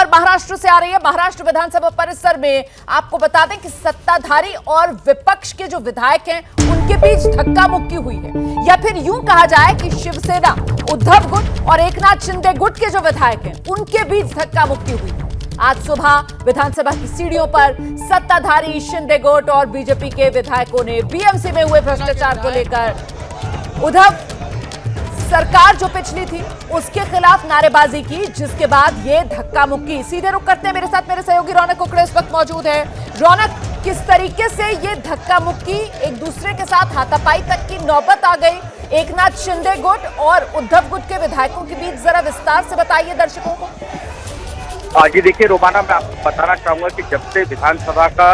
महाराष्ट्र से आ रही है। महाराष्ट्र विधानसभा परिसर में आपको बता दें कि सत्ताधारी और विपक्ष के जो विधायक हैं उनके बीच धक्का मुक्की हुई है, या फिर यूं कहा जाए कि शिवसेना उद्धव गुट और एकनाथ शिंदे गुट के जो विधायक हैं उनके बीच धक्का मुक्की हुई है। आज सुबह विधानसभा की सीढ़ियों पर सत्ताधारी शिंदे गुट और बीजेपी के विधायकों ने बीएमसी में हुए भ्रष्टाचार को लेकर उद्धव सरकार जो पिछली थी उसके खिलाफ नारेबाजी की, जिसके बाद ये धक्का मुक्की। सीधे रुख करते हैं, मेरे साथ मेरे सहयोगी रौनक कुकड़े इस वक्त मौजूद है। रौनक, किस तरीके से ये धक्का मुक्की, एक दूसरे के साथ हाथापाई तक की नौबत आ गई एकनाथ शिंदे गुट और उद्धव गुट के विधायकों के बीच, जरा विस्तार से बताइए दर्शकों को। जी देखिए रोमाना, मैं आपको बताना चाहूंगा कि जब से विधानसभा का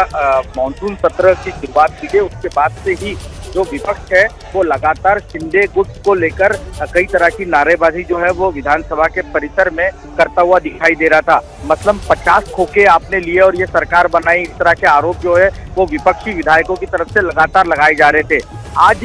मानसून सत्र की शुरुआत की गई उसके बाद से ही जो विपक्ष है वो लगातार शिंदे गुट को लेकर कई तरह की नारेबाजी जो है वो विधानसभा के परिसर में करता हुआ दिखाई दे रहा था। मतलब 50 खोखे आपने लिए और ये सरकार बनाई, इस तरह के आरोप जो है वो विपक्षी विधायकों की तरफ से लगातार लगाए जा रहे थे। आज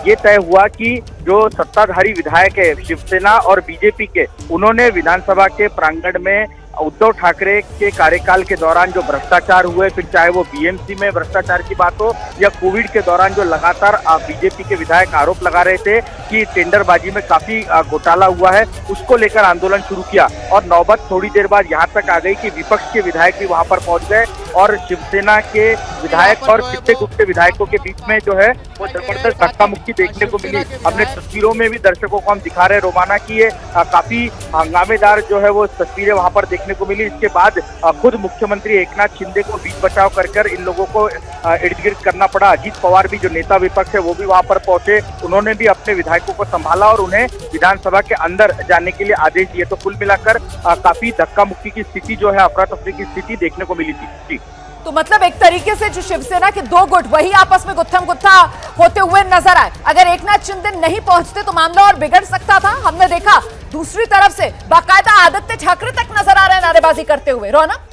ये तय हुआ कि जो सत्ताधारी विधायक है शिवसेना और बीजेपी के, उन्होंने विधानसभा के प्रांगण में उद्धव ठाकरे के कार्यकाल के दौरान जो भ्रष्टाचार हुए, फिर चाहे वो बीएमसी में भ्रष्टाचार की बात हो या कोविड के दौरान जो लगातार बीजेपी के विधायक आरोप लगा रहे थे कि टेंडरबाजी में काफी घोटाला हुआ है, उसको लेकर आंदोलन शुरू किया। और नौबत थोड़ी देर बाद यहाँ तक आ गई कि विपक्ष के विधायक भी वहां पर पहुंच गए और शिवसेना के विधायक और शिंदे गुट के विधायकों के बीच में जो है वो जबरदस्त धक्का मुक्की देखने को मिली। हमने तस्वीरों में भी दर्शकों को हम दिखा रहे हैं रोमाना की ये काफी हंगामेदार जो है वो तस्वीरें वहां पर देखने को मिली। इसके बाद खुद मुख्यमंत्री एकनाथ शिंदे को बीच बचाव कर इन लोगों को इर्द गिर्द करना पड़ा। अजीत पवार भी जो नेता विपक्ष है वो भी वहां पर पहुंचे, उन्होंने भी अपने विधायकों को संभाला और उन्हें विधानसभा के अंदर जाने के लिए आदेश दिए। तो कुल मिलाकर काफी धक्का मुक्की की स्थिति जो है, अफरा तफरी की स्थिति देखने को मिली थी। तो मतलब एक तरीके से जो शिवसेना के दो गुट वही आपस में गुत्थम गुत्था होते हुए नजर आए। अगर एकनाथ शिंदे नहीं पहुंचते तो मामला और बिगड़ सकता था। हमने देखा दूसरी तरफ से बाकायदा आदित्य ठाकरे तक नजर आ रहे हैं नारेबाजी करते हुए। रौनक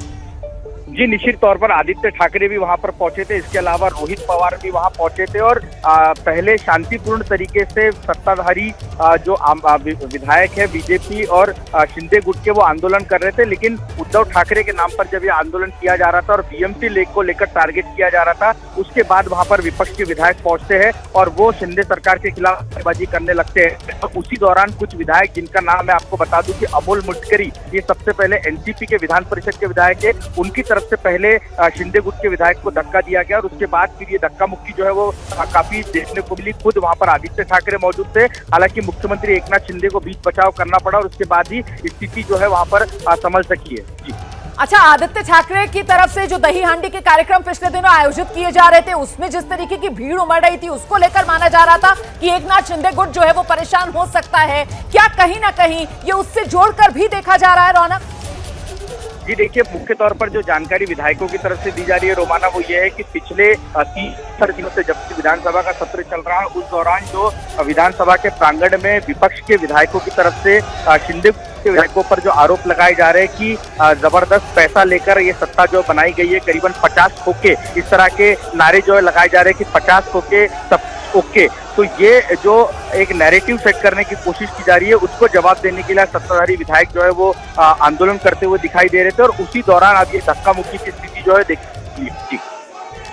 जी, निश्चित तौर पर आदित्य ठाकरे भी वहां पर पहुंचे थे, इसके अलावा रोहित पवार भी वहां पहुंचे थे और पहले शांतिपूर्ण तरीके से सत्ताधारी जो विधायक है बीजेपी और शिंदे गुट के, वो आंदोलन कर रहे थे। लेकिन उद्धव ठाकरे के नाम पर जब ये आंदोलन किया जा रहा था और बीएमसी लेक को लेकर टारगेट किया जा रहा था, उसके बाद वहां पर विपक्ष के विधायक पहुंचते हैं और वो शिंदे सरकार के खिलाफ नारेबाजी करने लगते हैं। तो उसी दौरान कुछ विधायक, जिनका नाम मैं आपको बता दूं कि अमोल मुटकरी, ये सबसे पहले एनसीपी के विधान परिषद के विधायक है, उनकी तरफ से पहले शिंदे गुट के विधायक को धक्का दिया गया और उसके बाद फिर ये धक्का मुक्की जो है वो काफी देखने को मिली। खुद वहां पर आदित्य ठाकरे मौजूद थे, हालांकि मुख्यमंत्री एकनाथ शिंदे को बीच बचाव करना पड़ा और उसके बाद ही स्थिति जो है वहां पर संभल सकी है। जी अच्छा, आदित्य ठाकरे की तरफ से जो दही हांडी के कार्यक्रम पिछले दिनों आयोजित किए जा रहे थे उसमें जिस तरीके की भीड़ उमड़ रही थी उसको लेकर माना जा रहा था कि एकनाथ शिंदे गुट जो है वो परेशान हो सकता है। क्या कहीं ना कहीं ये उससे जोड़कर भी देखा जा रहा है? रौनक जी देखिए, मुख्य तौर पर जो जानकारी विधायकों की तरफ से दी जा रही है रोमाना, वो ये है कि पिछले 30 दिनों से जब विधानसभा का सत्र चल रहा है उस दौरान जो विधानसभा के प्रांगण में विपक्ष के विधायकों की तरफ से शिंदे के विधायकों पर जो आरोप लगाए जा रहे हैं कि जबरदस्त पैसा लेकर ये सत्ता जो बनाई गई है, करीबन 50 खोखे, इस तरह के नारे जो है लगाए जा रहे हैं कि 50 खोखे सब ओके। तो ये जो एक नैरेटिव सेट करने की कोशिश की जा रही है उसको जवाब देने के लिए सत्ताधारी विधायक जो है वो आंदोलन करते हुए दिखाई दे रहे थे और उसी दौरान अब ये धक्का मुक्की की स्थिति जो है देखी।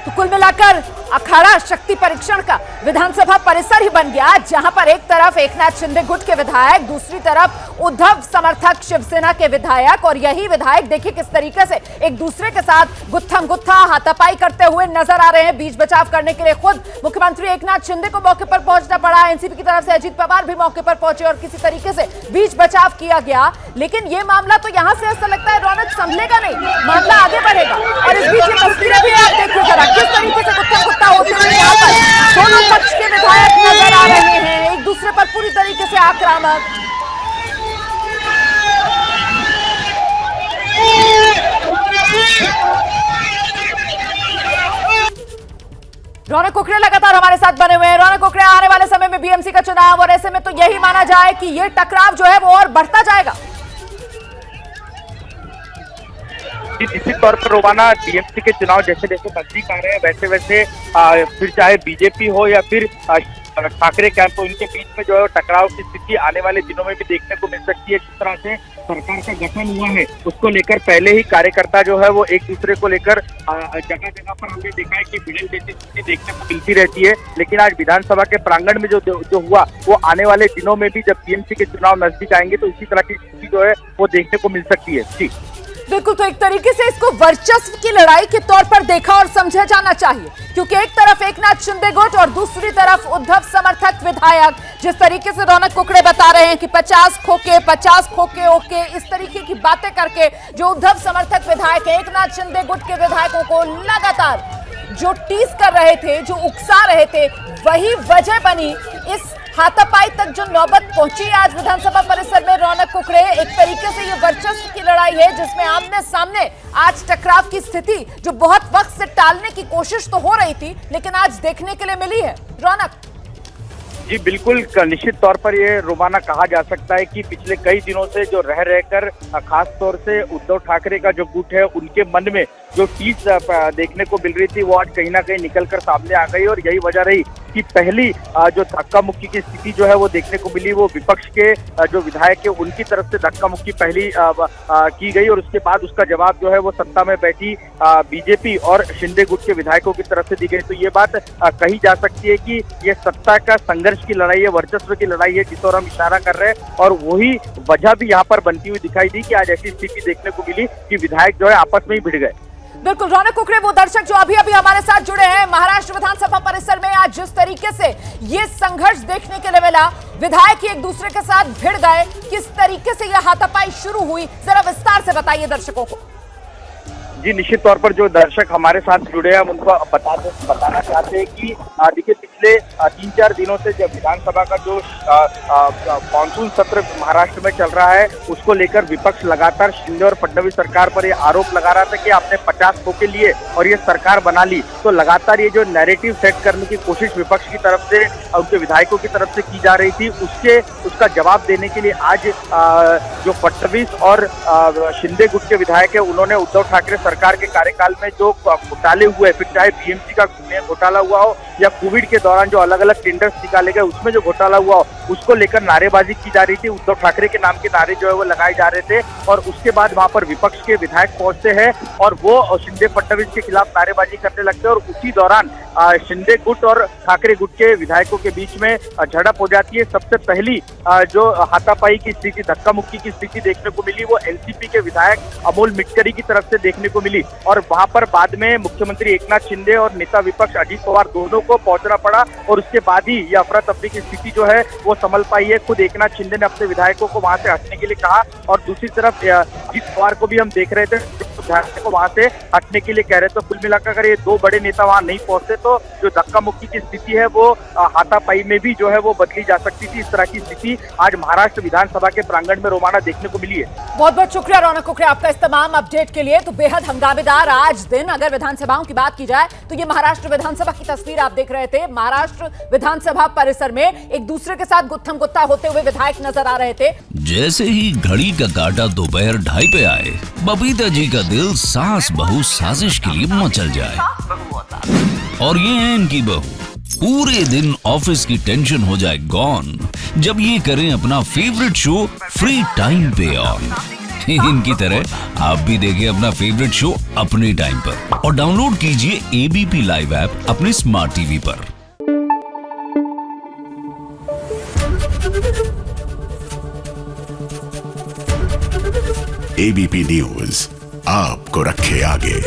तो कुल मिलाकर अखाड़ा शक्ति परीक्षण का विधानसभा परिसर ही बन गया, जहां पर एक तरफ एकनाथ शिंदे गुट के विधायक, दूसरी तरफ उद्धव समर्थक शिवसेना के विधायक, और यही विधायक देखिए किस तरीके से एक दूसरे के साथ गुत्थम गुत्था हाथापाई करते हुए नजर आ रहे हैं। बीच बचाव करने के लिए खुद मुख्यमंत्री एकनाथ शिंदे को मौके पर पहुंचना पड़ा। एनसीपी की तरफ से अजीत पवार भी मौके पर पहुंचे और किसी तरीके से बीच बचाव किया गया। लेकिन ये मामला तो यहां से ऐसा लगता है रौनक संभलेगा नहीं, मामला आगे बढ़ेगा। और इस बीच ये तस्वीरें भी आप देखिए जरा किस तरीके से गुत्थम गुत्था होते हुए यहाँ पर दोनों पक्ष के विधायक नजर आ रहे हैं, एक दूसरे पर पूरी तरीके से आक्रामक। रौनक कुकड़े लगातार हमारे साथ बने हुए हैं। रौनक कुकड़े, आने वाले समय में बीएमसी का चुनाव और ऐसे में तो यही माना जाए कि ये टकराव जो है वो और बढ़ता जाएगा। निश्चित तौर पर रोमाना, बीएमसी के चुनाव जैसे जैसे नजदीक आ रहे हैं वैसे वैसे फिर चाहे बीजेपी हो या फिर ठाकरे कैंप, इनके बीच में जो है टकराव की स्थिति आने वाले दिनों में भी देखने को मिल सकती है। जिस तरह से सरकार का गठन हुआ है उसको लेकर पहले ही कार्यकर्ता जो है वो एक दूसरे को लेकर जगह जगह पर हमने देखा है कि भिड़ंत जैसी स्थिति देखने को मिलती रहती है। लेकिन आज विधानसभा के प्रांगण में जो हुआ वो आने वाले दिनों में भी जब टीएमसी के चुनाव नजदीक आएंगे तो इसी तरह की स्थिति जो है वो देखने को मिल सकती है। जी बिल्कुल, तो एक तरीके से इसको वर्चस्व की लड़ाई के तौर पर देखा और समझा जाना चाहिए, क्योंकि एक तरफ एकनाथ शिंदे गुट और दूसरी तरफ उद्धव समर्थक विधायक जिस तरीके से रौनक कुकड़े बता रहे हैं कि 50 खोके ओके, इस तरीके की बातें करके जो उद्धव समर्थक विधायक है एकनाथ शिंदे गुट के विधायकों को लगातार जो टीज कर रहे थे, जो उकसा रहे थे, वही वजह बनी इस हाथापाई तक जो नौबत पहुंची आज विधानसभा परिसर में रौनक कुकड़े। एक तरीके से ये वर्चस्व की लड़ाई है जिसमें आमने सामने आज टकराव की स्थिति जो बहुत वक्त से टालने की कोशिश तो हो रही थी लेकिन आज देखने के लिए मिली है। रौनक जी बिल्कुल, निश्चित तौर पर ये रोमाना कहा जा सकता है कि पिछले कई दिनों से जो रह रहकर खास तौर से उद्धव ठाकरे का जो गुट है उनके मन में जो टीस देखने को मिल रही थी वो आज कहीं ना कहीं निकल कर सामने आ गई। और यही वजह रही कि पहली जो धक्का मुक्की की स्थिति जो है वो देखने को मिली वो विपक्ष के जो विधायक है उनकी तरफ से धक्का मुक्की पहली की गई और उसके बाद उसका जवाब जो है वो सत्ता में बैठी बीजेपी और शिंदे गुट के विधायकों की तरफ से दी गई। तो ये बात कही जा सकती है कि ये सत्ता का संघर्ष की लड़ाई है, वर्चस्व की लड़ाई है जिस ओर हम इशारा कर रहे हैं। और वही वजह भी यहाँ पर बनती हुई दिखाई दी कि आज ऐसी स्थिति देखने को मिली कि विधायक जो है आपस में ही भिड़ गए। बिल्कुल, रौनक कुकड़े वो दर्शक जो अभी अभी हमारे साथ जुड़े हैं महाराष्ट्र विधानसभा परिसर में आज जिस तरीके से ये संघर्ष देखने के लिए मिला, विधायक एक दूसरे के साथ भिड़ गए, किस तरीके से यह हाथापाई शुरू हुई, जरा विस्तार से बताइए दर्शकों को। जी निश्चित तौर पर जो दर्शक हमारे साथ जुड़े हैं हम उनको बताना चाहते हैं कि देखिए पिछले 3-4 दिनों से जब विधानसभा का जो मानसून सत्र महाराष्ट्र में चल रहा है उसको लेकर विपक्ष लगातार शिंदे और फडणवीस सरकार पर ये आरोप लगा रहा था कि आपने 50 खोके लिए और ये सरकार बना ली। तो लगातार ये जो नैरेटिव सेट करने की कोशिश विपक्ष की तरफ से उनके विधायकों की तरफ से की जा रही थी उसका जवाब देने के लिए आज जो फडणवीस और शिंदे गुट के विधायक है उन्होंने उद्धव ठाकरे सरकार के कार्यकाल में जो घोटाले हुए, फिर चाहे बीएमसी का घोटाला हुआ हो या कोविड के दौरान जो अलग अलग टेंडर्स निकाले गए उसमें जो घोटाला हुआ हो, उसको लेकर नारेबाजी की जा रही थी। उद्धव ठाकरे के नाम के नारे जो है वो लगाए जा रहे थे और उसके बाद वहां पर विपक्ष के विधायक पहुंचते हैं और वो शिंदे फडणवीस के खिलाफ नारेबाजी करने लगते हैं और उसी दौरान शिंदे गुट और ठाकरे गुट के विधायकों के बीच में झड़प हो जाती है। सबसे पहली जो हाथापाई की स्थिति, धक्का मुक्की की स्थिति देखने को मिली वो एनसीपी के विधायक अमोल मिटकरी की तरफ से देखने को मिली और वहां पर बाद में मुख्यमंत्री एकनाथ शिंदे और नेता विपक्ष अजीत पवार दोनों को पहुंचना पड़ा और उसके बाद ही ये अफरा तफरी की स्थिति जो है वो संभल पाई है। खुद एकनाथ शिंदे ने अपने विधायकों को वहां से हटने के लिए कहा और दूसरी तरफ अजीत पवार को भी हम देख रहे थे को वहां से हटने के लिए कह रहे। तो कुल मिलाकर अगर ये दो बड़े नेता वहां नहीं पहुंचते तो जो धक्का मुक्की की स्थिति है वो हाथापाई में भी जो है वो बदली जा सकती थी। इस तरह की स्थिति आज महाराष्ट्र विधानसभा के प्रांगण में रोमाना देखने को मिली है। बहुत बहुत शुक्रिया रौनक कुकड़े आपका इस तमाम अपडेट के लिए। तो बेहद हंगामेदार आज दिन, अगर विधानसभाओं की बात की जाए तो ये महाराष्ट्र विधानसभा की तस्वीर आप देख रहे थे। महाराष्ट्र विधानसभा परिसर में एक दूसरे के साथ गुत्थम गुत्था होते हुए विधायक नजर आ रहे थे। जैसे ही घड़ी का काटा दोपहर 2:30 पे आए, बबीता जी का दिल सास बहू साजिश के लिए मचल जाए। और ये है इनकी बहू, पूरे दिन ऑफिस की टेंशन हो जाए गॉन जब ये करें अपना फेवरेट शो फ्री टाइम पे ऑन। इनकी तरह आप भी देखें अपना फेवरेट शो अपने टाइम पर और डाउनलोड कीजिए एबीपी लाइव ऐप अपने स्मार्ट टीवी पर। एबीपी न्यूज आपको रखे आगे।